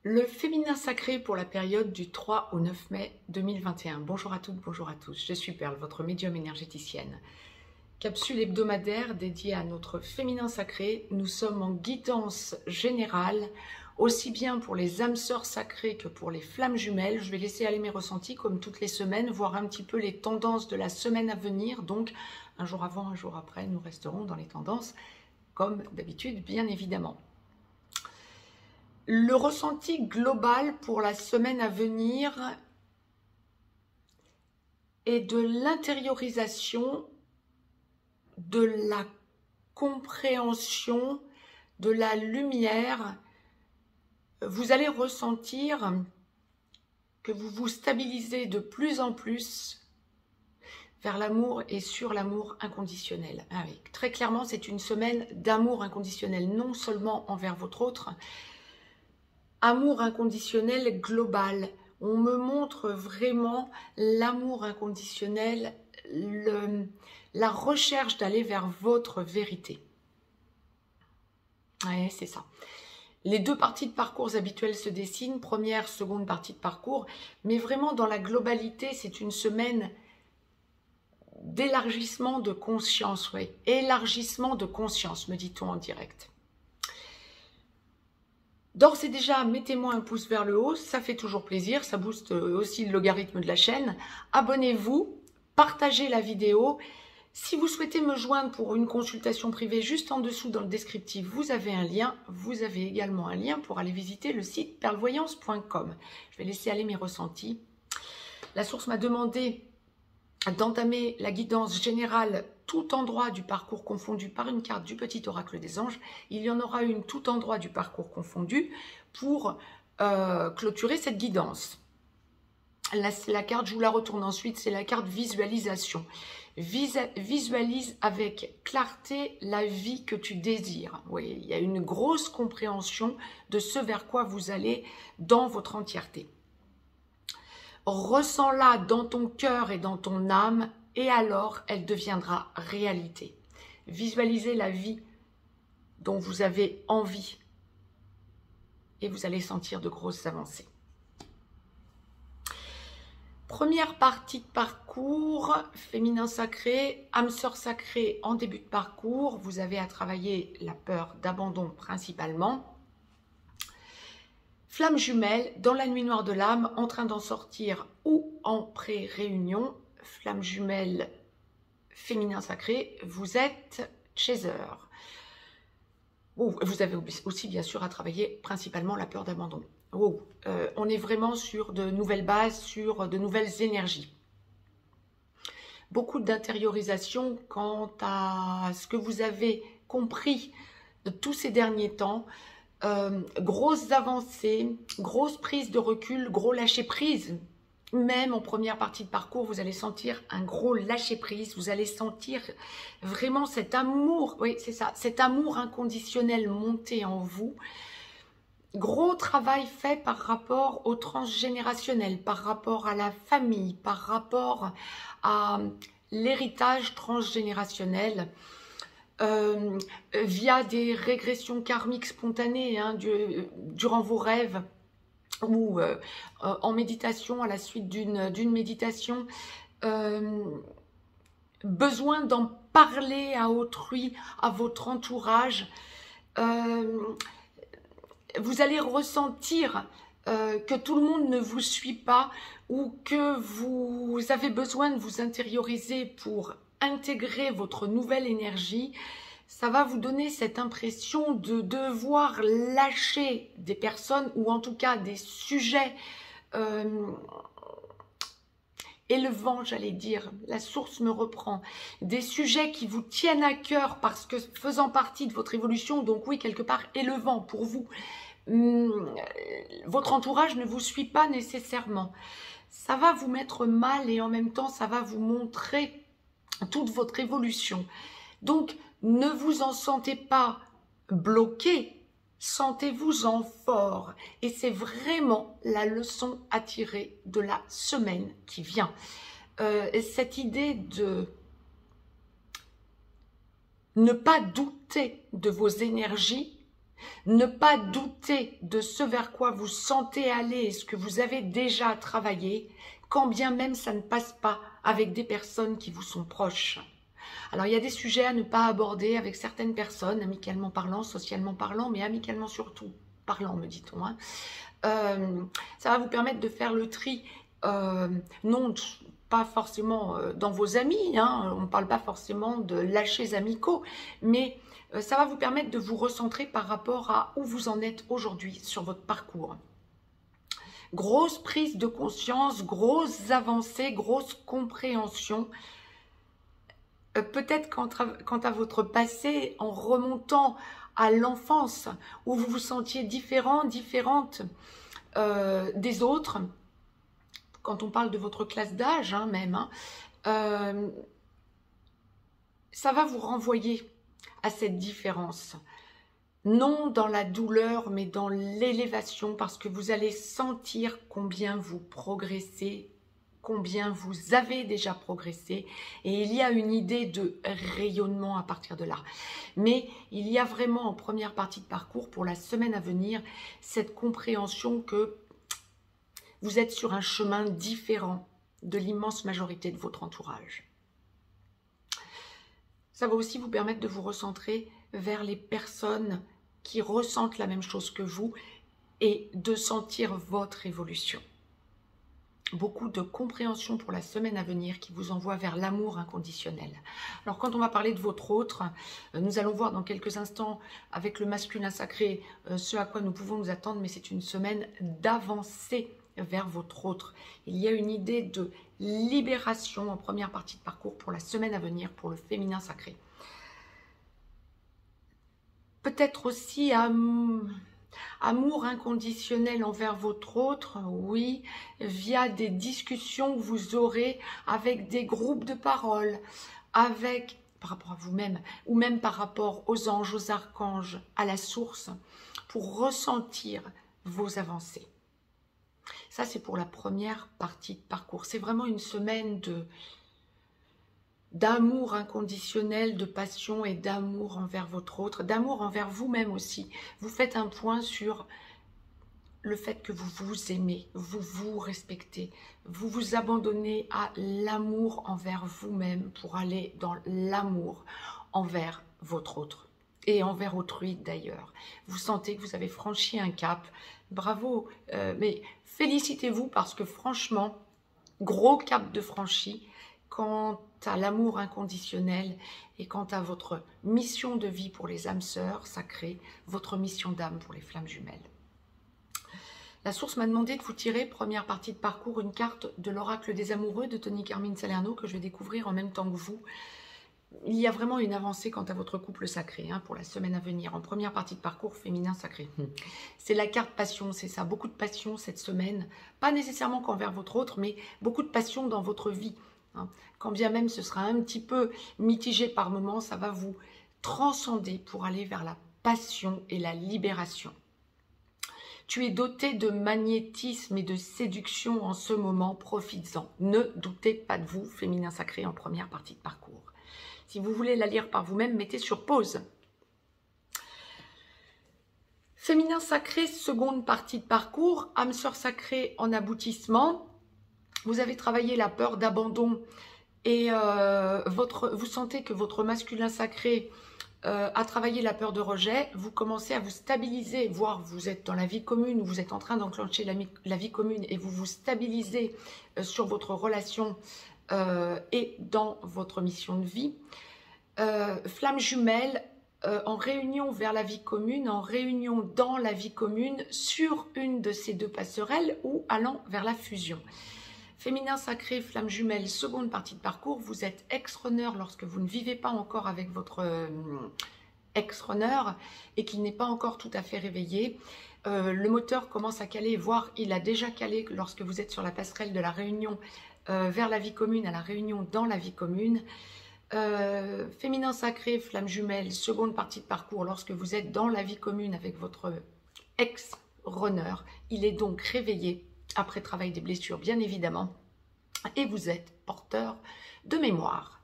Le féminin sacré pour la période du 3 au 9 mai 2021. Bonjour à toutes, bonjour à tous. Je suis Perle, votre médium énergéticienne. Capsule hebdomadaire dédiée à notre féminin sacré. Nous sommes en guidance générale, aussi bien pour les âmes sœurs sacrées que pour les flammes jumelles. Je vais laisser aller mes ressentis comme toutes les semaines, voir un petit peu les tendances de la semaine à venir. Donc, un jour avant, un jour après, nous resterons dans les tendances, comme d'habitude, bien évidemment. Le ressenti global pour la semaine à venir est de l'intériorisation, de la compréhension, de la lumière. Vous allez ressentir que vous vous stabilisez de plus en plus vers l'amour et sur l'amour inconditionnel. Ah oui, très clairement, c'est une semaine d'amour inconditionnel, non seulement envers votre autre, amour inconditionnel global. On me montre vraiment l'amour inconditionnel, la recherche d'aller vers votre vérité. Ouais, c'est ça. Les deux parties de parcours habituelles se dessinent, première, seconde partie de parcours, mais vraiment dans la globalité, c'est une semaine d'élargissement de conscience, oui, élargissement de conscience, me dit-on en direct. D'ores et déjà, mettez-moi un pouce vers le haut, ça fait toujours plaisir, ça booste aussi le logarithme de la chaîne. Abonnez-vous, partagez la vidéo. Si vous souhaitez me joindre pour une consultation privée, juste en dessous dans le descriptif, vous avez un lien. Vous avez également un lien pour aller visiter le site perlevoyance.com. Je vais laisser aller mes ressentis. La source m'a demandé d'entamer la guidance générale tout endroit du parcours confondu par une carte du petit oracle des anges. Il y en aura une tout endroit du parcours confondu pour clôturer cette guidance. La carte, je vous la retourne ensuite, c'est la carte visualisation. Visualise avec clarté la vie que tu désires. Oui, il y a une grosse compréhension de ce vers quoi vous allez dans votre entièreté. Ressens-la dans ton cœur et dans ton âme, et alors elle deviendra réalité. Visualisez la vie dont vous avez envie, et vous allez sentir de grosses avancées. Première partie de parcours, féminin sacré, âme sœur sacrée en début de parcours. Vous avez à travailler la peur d'abandon principalement. Flamme jumelle, dans la nuit noire de l'âme, en train d'en sortir ou en pré-réunion. Flamme jumelle, féminin sacré, vous êtes chaser. Vous avez aussi bien sûr à travailler principalement la peur d'abandon. On est vraiment sur de nouvelles bases, sur de nouvelles énergies. Beaucoup d'intériorisation quant à ce que vous avez compris de tous ces derniers temps. Grosses avancées, grosse prise de recul, gros lâcher prise. Même en première partie de parcours, vous allez sentir un gros lâcher prise. Vous allez sentir vraiment cet amour, oui c'est ça, cet amour inconditionnel monter en vous. Gros travail fait par rapport au transgénérationnel, par rapport à la famille, par rapport à l'héritage transgénérationnel. Via des régressions karmiques spontanées durant vos rêves ou en méditation, à la suite d'une méditation, besoin d'en parler à autrui, à votre entourage. Vous allez ressentir que tout le monde ne vous suit pas ou que vous avez besoin de vous intérioriser pour intégrer votre nouvelle énergie. Ça va vous donner cette impression de devoir lâcher des personnes ou en tout cas des sujets élevants, j'allais dire, la source me reprend, des sujets qui vous tiennent à cœur parce que faisant partie de votre évolution, donc oui, quelque part élevant pour vous. Votre entourage ne vous suit pas nécessairement. Ça va vous mettre mal et en même temps, ça va vous montrer toute votre évolution. Donc, ne vous en sentez pas bloqué, sentez-vous-en fort. Et c'est vraiment la leçon à tirer de la semaine qui vient. Cette idée de ne pas douter de vos énergies Ne pas douter de ce vers quoi vous sentez aller et ce que vous avez déjà travaillé, quand bien même ça ne passe pas avec des personnes qui vous sont proches. Alors, il y a des sujets à ne pas aborder avec certaines personnes, amicalement parlant, socialement parlant, mais amicalement surtout parlant, me dit-on. Hein. Ça va vous permettre de faire le tri, non pas forcément dans vos amis, hein, on ne parle pas forcément de lâchers amicaux, mais ça va vous permettre de vous recentrer par rapport à où vous en êtes aujourd'hui sur votre parcours. Grosse prise de conscience, grosses avancées, grosse compréhension. Peut-être quant à votre passé, en remontant à l'enfance, où vous vous sentiez différente des autres, quand on parle de votre classe d'âge hein, même, hein, ça va vous renvoyer à cette différence. Non dans la douleur, mais dans l'élévation, parce que vous allez sentir combien vous progressez, combien vous avez déjà progressé, et il y a une idée de rayonnement à partir de là. Mais il y a vraiment en première partie de parcours, pour la semaine à venir, cette compréhension que vous êtes sur un chemin différent de l'immense majorité de votre entourage. Ça va aussi vous permettre de vous recentrer vers les personnes qui ressentent la même chose que vous et de sentir votre évolution. Beaucoup de compréhension pour la semaine à venir qui vous envoie vers l'amour inconditionnel. Alors quand on va parler de votre autre, nous allons voir dans quelques instants avec le masculin sacré ce à quoi nous pouvons nous attendre, mais c'est une semaine d'avancée vers votre autre. Il y a une idée de libération en première partie de parcours pour la semaine à venir pour le féminin sacré. Peut-être aussi amour inconditionnel envers votre autre, oui, via des discussions que vous aurez avec des groupes de parole, avec, par rapport à vous-même, ou même par rapport aux anges, aux archanges, à la source, pour ressentir vos avancées. Ça, c'est pour la première partie de parcours. C'est vraiment une semaine d'amour inconditionnel, de passion et d'amour envers votre autre, d'amour envers vous-même aussi. Vous faites un point sur le fait que vous vous aimez, vous vous respectez, vous vous abandonnez à l'amour envers vous-même pour aller dans l'amour envers votre autre et envers autrui d'ailleurs. Vous sentez que vous avez franchi un cap, bravo, mais félicitez-vous parce que franchement, gros cap de franchi quant à l'amour inconditionnel et quant à votre mission de vie pour les âmes sœurs sacrées, votre mission d'âme pour les flammes jumelles. La source m'a demandé de vous tirer, première partie de parcours, une carte de l'oracle des amoureux de Tony Carmine Salerno que je vais découvrir en même temps que vous. Il y a vraiment une avancée quant à votre couple sacré hein, pour la semaine à venir, en première partie de parcours féminin sacré. C'est la carte passion, c'est ça, beaucoup de passion cette semaine, pas nécessairement qu'envers votre autre, mais beaucoup de passion dans votre vie. Hein. Quand bien même ce sera un petit peu mitigé par moments, ça va vous transcender pour aller vers la passion et la libération. Tu es doté de magnétisme et de séduction en ce moment, profites-en. Ne doutez pas de vous, féminin sacré, en première partie de parcours. Si vous voulez la lire par vous-même, mettez sur pause. Féminin sacré, seconde partie de parcours, âme sœur sacrée en aboutissement. Vous avez travaillé la peur d'abandon et vous sentez que votre masculin sacré a travaillé la peur de rejet. Vous commencez à vous stabiliser, voire vous êtes dans la vie commune, vous êtes en train d'enclencher la vie commune et vous vous stabilisez sur votre relation et dans votre mission de vie. Flamme jumelle en réunion vers la vie commune, en réunion dans la vie commune sur une de ces deux passerelles ou allant vers la fusion. Féminin sacré, flamme jumelle, seconde partie de parcours, vous êtes ex-runner lorsque vous ne vivez pas encore avec votre ex-runner et qu'il n'est pas encore tout à fait réveillé. Le moteur commence à caler, voire il a déjà calé lorsque vous êtes sur la passerelle de la réunion vers la vie commune à la réunion dans la vie commune. Féminin sacré, flamme jumelle, seconde partie de parcours, lorsque vous êtes dans la vie commune avec votre ex-runner, il est donc réveillé après travail des blessures bien évidemment, et vous êtes porteur de mémoire.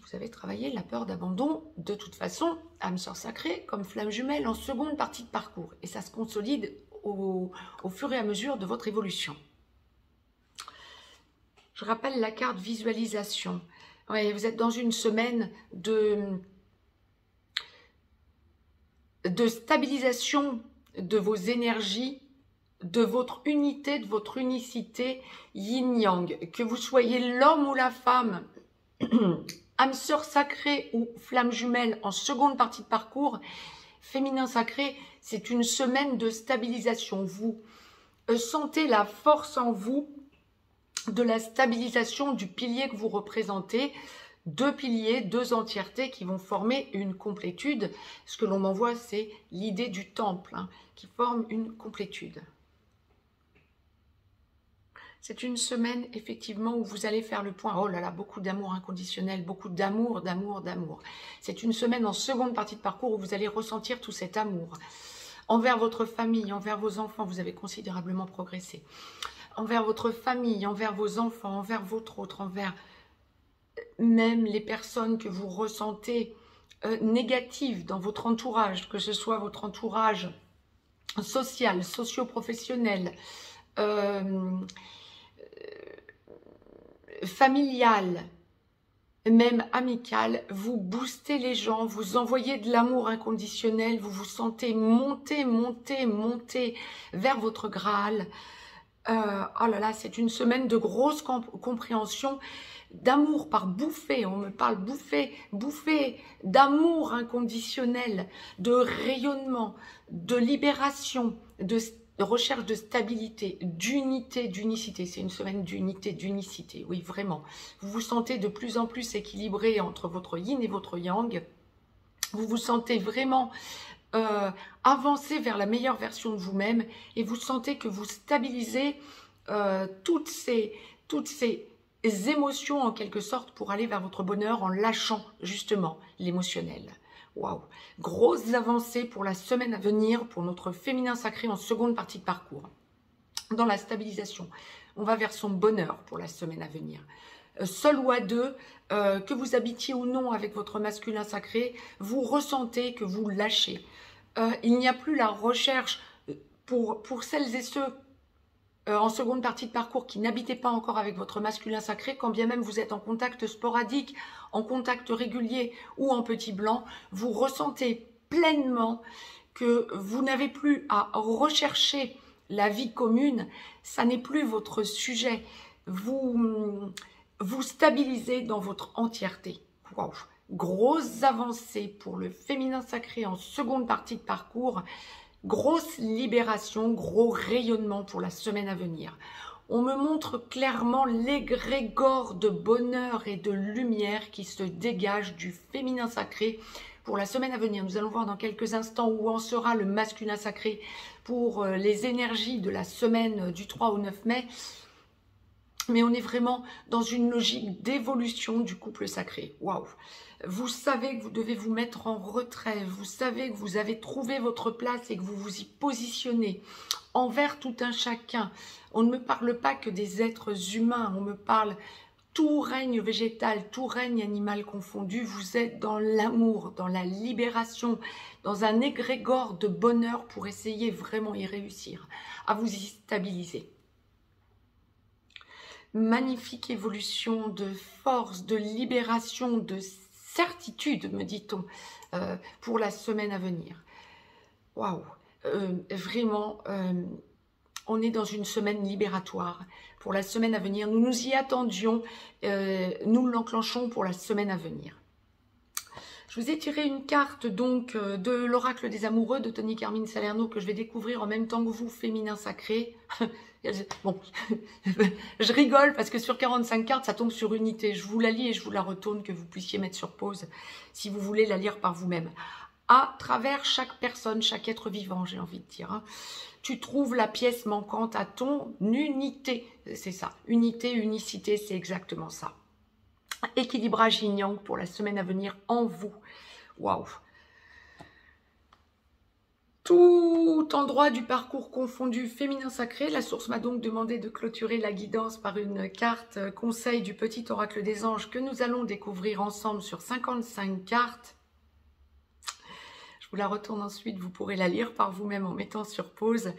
Vous avez travaillé la peur d'abandon, de toute façon, âme sœur sacrée, comme flamme jumelle en seconde partie de parcours. Et ça se consolide au fur et à mesure de votre évolution. Je rappelle la carte visualisation. Ouais, vous êtes dans une semaine de stabilisation de vos énergies, de votre unité, de votre unicité yin-yang. Que vous soyez l'homme ou la femme, âme sœur sacrée ou flamme jumelle en seconde partie de parcours, féminin sacré, c'est une semaine de stabilisation. Vous sentez la force en vous de la stabilisation du pilier que vous représentez. Deux piliers, deux entièretés qui vont former une complétude. Ce que l'on m'envoie, c'est l'idée du temple, hein, qui forme une complétude. C'est une semaine, effectivement, où vous allez faire le point. Oh là là, beaucoup d'amour inconditionnel, beaucoup d'amour, d'amour, d'amour. C'est une semaine en seconde partie de parcours où vous allez ressentir tout cet amour. Envers votre famille, envers vos enfants, vous avez considérablement progressé. Envers votre famille, envers vos enfants, envers votre autre, envers même les personnes que vous ressentez négatives dans votre entourage, que ce soit votre entourage social, socio-professionnel, familial, même amical, vous boostez les gens, vous envoyez de l'amour inconditionnel, vous vous sentez monter, monter, monter vers votre Graal. Oh là là, c'est une semaine de grosse compréhension, d'amour par bouffée. On me parle bouffée d'amour inconditionnel, de rayonnement, de libération, de recherche de stabilité, d'unité, d'unicité. C'est une semaine d'unité, d'unicité, oui, vraiment. Vous vous sentez de plus en plus équilibré entre votre yin et votre yang. Vous vous sentez vraiment avancer vers la meilleure version de vous-même et vous sentez que vous stabilisez toutes ces émotions en quelque sorte pour aller vers votre bonheur en lâchant justement l'émotionnel. Waouh! Grosses avancées pour la semaine à venir pour notre féminin sacré en seconde partie de parcours. Dans la stabilisation, on va vers son bonheur pour la semaine à venir. Seul ou à deux, que vous habitiez ou non avec votre masculin sacré, vous ressentez que vous lâchez. Il n'y a plus la recherche pour celles et ceux en seconde partie de parcours qui n'habitez pas encore avec votre masculin sacré, quand bien même vous êtes en contact sporadique, en contact régulier ou en petit blanc, vous ressentez pleinement que vous n'avez plus à rechercher la vie commune, ça n'est plus votre sujet. Vous stabilisez dans votre entièreté. Waouh! Grosse avancée pour le féminin sacré en seconde partie de parcours. Grosse libération, gros rayonnement pour la semaine à venir. On me montre clairement l'égrégore de bonheur et de lumière qui se dégage du féminin sacré pour la semaine à venir. Nous allons voir dans quelques instants où en sera le masculin sacré pour les énergies de la semaine du 3 au 9 mai. Mais on est vraiment dans une logique d'évolution du couple sacré. Waouh! Vous savez que vous devez vous mettre en retrait. Vous savez que vous avez trouvé votre place et que vous vous y positionnez envers tout un chacun. On ne me parle pas que des êtres humains. On me parle tout règne végétal, tout règne animal confondu. Vous êtes dans l'amour, dans la libération, dans un égrégore de bonheur pour essayer vraiment y réussir, à vous y stabiliser. Magnifique évolution de force, de libération, de certitude, me dit-on, pour la semaine à venir. Waouh! Vraiment, on est dans une semaine libératoire pour la semaine à venir. Nous nous y attendions, nous l'enclenchons pour la semaine à venir. Je vous ai tiré une carte donc de l'oracle des amoureux de Tony Carmine Salerno que je vais découvrir en même temps que vous, féminin sacré. Bon, je rigole parce que sur 45 cartes, ça tombe sur unité. Je vous la lis et je vous la retourne, que vous puissiez mettre sur pause si vous voulez la lire par vous-même. À travers chaque personne, chaque être vivant, j'ai envie de dire, hein, tu trouves la pièce manquante à ton unité. C'est ça, unité, unicité, c'est exactement ça. Équilibrage yin-yang pour la semaine à venir en vous. Waouh! Tout endroit du parcours confondu, féminin sacré. La source m'a donc demandé de clôturer la guidance par une carte conseil du petit oracle des anges que nous allons découvrir ensemble sur 55 cartes. Je vous la retourne ensuite, vous pourrez la lire par vous-même en mettant sur pause.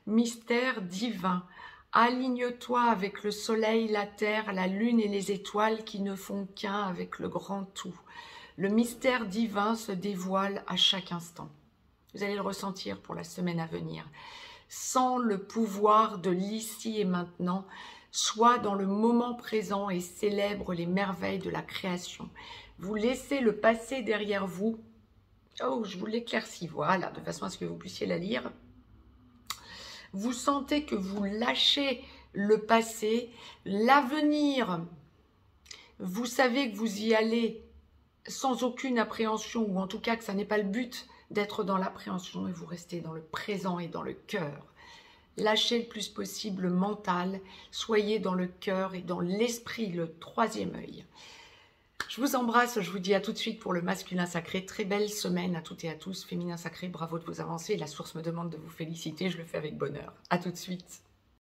Mystère divin. Aligne-toi avec le soleil, la terre, la lune et les étoiles qui ne font qu'un avec le grand tout. Le mystère divin se dévoile à chaque instant. Vous allez le ressentir pour la semaine à venir. Sans le pouvoir de l'ici et maintenant, sois dans le moment présent et célèbre les merveilles de la création. Vous laissez le passé derrière vous. Oh, je vous l'éclaircis, voilà, de façon à ce que vous puissiez la lire. Vous sentez que vous lâchez le passé, l'avenir. Vous savez que vous y allez sans aucune appréhension, ou en tout cas que ça n'est pas le but d'être dans l'appréhension, et vous restez dans le présent et dans le cœur. Lâchez le plus possible le mental, soyez dans le cœur et dans l'esprit, le troisième œil. Je vous embrasse, je vous dis à tout de suite pour le masculin sacré. Très belle semaine à toutes et à tous. Féminin sacré, bravo de vos avancées. La source me demande de vous féliciter, je le fais avec bonheur. À tout de suite.